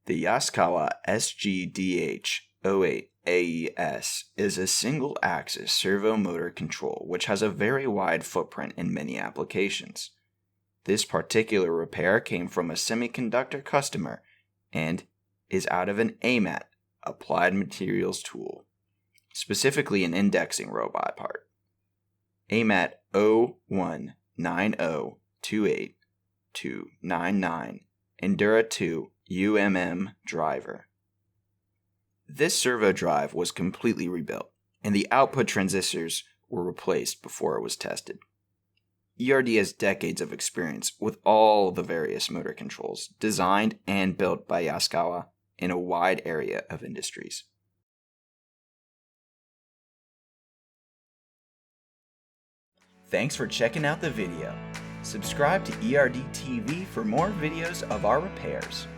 The Yaskawa SGDH-08ae-s is a single-axis servo motor control which has a very wide footprint in many applications. This particular repair came from a semiconductor customer and is out of an AMAT, Applied Materials tool, specifically an indexing robot part. AMAT 019028-299 ENDURA II UMM Driver. This servo drive was completely rebuilt, and the output transistors were replaced before it was tested. ERD has decades of experience with all the various motor controls designed and built by Yaskawa in a wide area of industries. Thanks for checking out the video. Subscribe to ERD TV for more videos of our repairs.